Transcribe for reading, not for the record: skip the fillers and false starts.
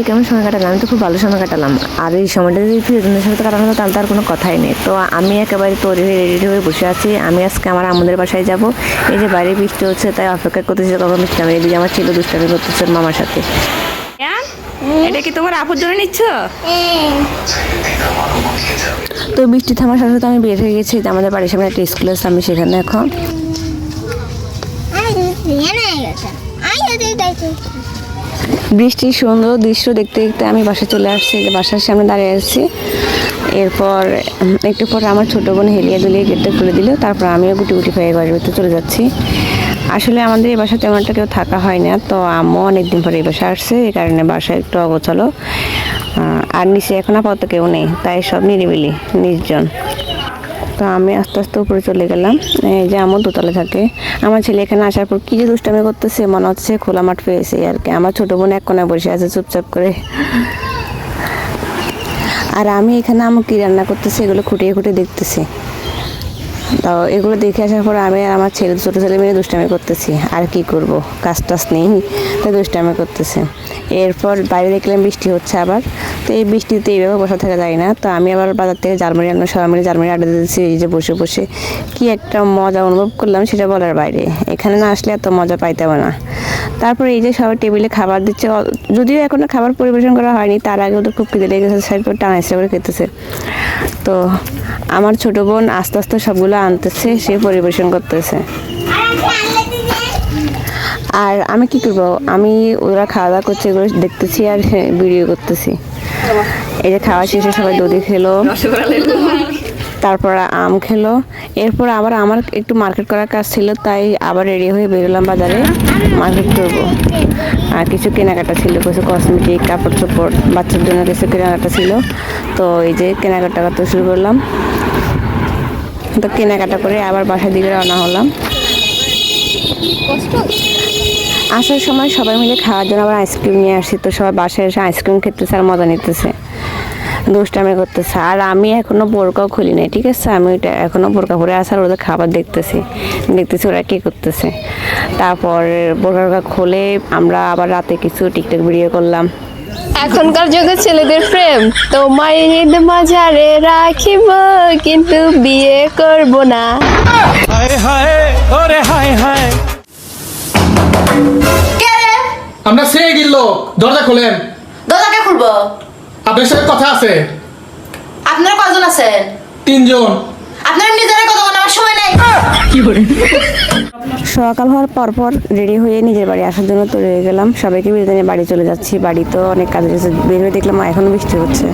কে কেমন সময় কাটালাম? আমি তো খুব ভালো সময় কাটালাম। আর এই সময়টা যদি প্রিয়জনের সাথে কাটানো হতো তাহলে তার কোনো কথাই নেই। তো আমি একেবারে তৈরি হয়ে রেডি হয়ে বসে আছি। আমি আজকে আমার আম্মুদের বাসায় যাব। এই যে বাইরে বৃষ্টি হচ্ছে, তাই অপেক্ষা করতেছি কখন বৃষ্টি নামে। এদিকে আমার ছেলে দুষ্টামি করতেছে মামার সাথে। এটা কি তোমার আপুর জন্য নিচ্ছ? তো বৃষ্টি থামার সাথে সাথে আমি বের হয়ে গেছি। আমাদের বাড়ির সামনে একটা স্কুল আছে, আমি সেখানে এখন। বৃষ্টির সুন্দর দৃশ্য দেখতে দেখতে আমি বাসায় চলে আসছি। যে বাসার সামনে দাঁড়িয়ে আছি। এরপর একটু পর আমার ছোটো বোন হেলিয়ে দুলিয়ে গেটটা খুলে দিল। তারপর আমিও গুটি গুটি হয়ে ঘরের ভিতরে চলে যাচ্ছি। আসলে আমাদের এই বাসায় তেমন একটা কেউ থাকা হয় না, তো আম্মু অনেকদিন পরে এই বাসায় আসছে, এই কারণে বাসায় একটু অগোছালো। আর নিচে এখন আপাতত কেউ নেই, তাই সব নিরিবিলি নির্জন। তো আমি আস্তে আস্তে উপরে চলে গেলাম। এই যে আমার দোতলা থাকে। আমার ছেলে এখানে আসার পর কি যে দুষ্টামি করতেছে, মনে হচ্ছে খোলা মাঠ পেয়েছে আর কি। আমার ছোটো বোন এক কোনায় বসে আছে চুপচাপ করে। আর আমি এখানে আমার কী রান্না করতেছি এগুলো খুঁটিয়ে খুঁটিয়ে দেখতেছি। তো এগুলো দেখে আসার পর আমি আর আমার ছেলে ছোটো ছেলে মেয়ে দুষ্টামি করতেছি। আর কি করব, কাজ টাজ নেই, তাই দুষ্টামি করতেছে। এরপর বাইরে দেখলাম বৃষ্টি হচ্ছে আবার। তো এই বৃষ্টিতে এইভাবে বসা থাকা যায় না। তো আমি আবার বাজার থেকে জালমুড়ি আনলাম, সবাই মিলে জালমুড়ি আড্ডা দিতেছি। এই যে বসে বসে কি একটা মজা অনুভব করলাম সেটা বলার বাইরে। এখানে না আসলে এত মজা পাইতাম না। তারপরে এই যে সবাই টেবিলে খাবার দিচ্ছে, যদিও এখনো খাবার পরিবেশন করা হয়নি, তার আগে ওদের খুব খিদে লেগেছে, সাইড করে টানাইছে করে খেতেছে। তো আমার ছোটো বোন আস্তে আস্তে সবগুলো আনতেছে, সে পরিবেশন করতেছে। আর আমি কি করবো, আমি ওরা খাওয়া দাওয়া করছে এগুলো দেখতেছি আর ভিডিও করতেছি। এই যে খাওয়া শেষে সবাই দধি খেলো, তারপর আম খেলো। এরপর আবার আমার একটু মার্কেট করার কাজ ছিল, তাই আবার রেডি হয়ে বেরোলাম বাজারে মার্কেট করবো। আর কিছু কেনাকাটা ছিল, কিছু কসমেটিক, কাপড় চোপড়, বাচ্চার জন্য কিছু কেনাকাটা ছিল। তো এই যে কেনাকাটা করতে শুরু করলাম। তো কেনাকাটা করে আবার বাসার দিকে রওনা হলাম। আসার সময় সবাই মিলে খাওয়ার জন্য আবার আইসক্রিম নিয়ে আসছি। তো সবাই বাসায় এসে আইসক্রিম খেতেছে আর মজা নিতেছে, দুষ্টামি করতেছে। আর আমি এখনো বোরকাও খুলি নাই, ঠিক আছে। আমি ওইটা এখনো বোরকা পরে আসার ওদের খাবার দেখতেছি ওরা কি করতেছে। তারপর বোরকা খুলে আমরা আবার রাতে কিছু টিকটক ভিডিও করলাম। এখনকার যুগে ছেলেদের প্রেম, তোমার ঈদ মাঝারে রাখিব কিন্তু বিয়ে করব না। হায় হায় ওরে হায় হায়। আমরা সে গিল, দরজা খোলেন। দরজাকে খুলবো? আপনার সাথে কথা আছে। আপনারা কজন আছেন? 3 জন। আপনারা নিজেরা কতক্ষণ, আমার সময় নাই। সকাল হওয়ার পরপর রেডি হয়ে নিজের বাড়ি আসার জন্য তৈরি হয়ে গেলাম। সবাইকে বিদায় নিয়ে বাড়ি চলে যাচ্ছি। বাড়ি তো অনেক কাজে বের হয়ে দেখলাম এখনো বৃষ্টি হচ্ছে।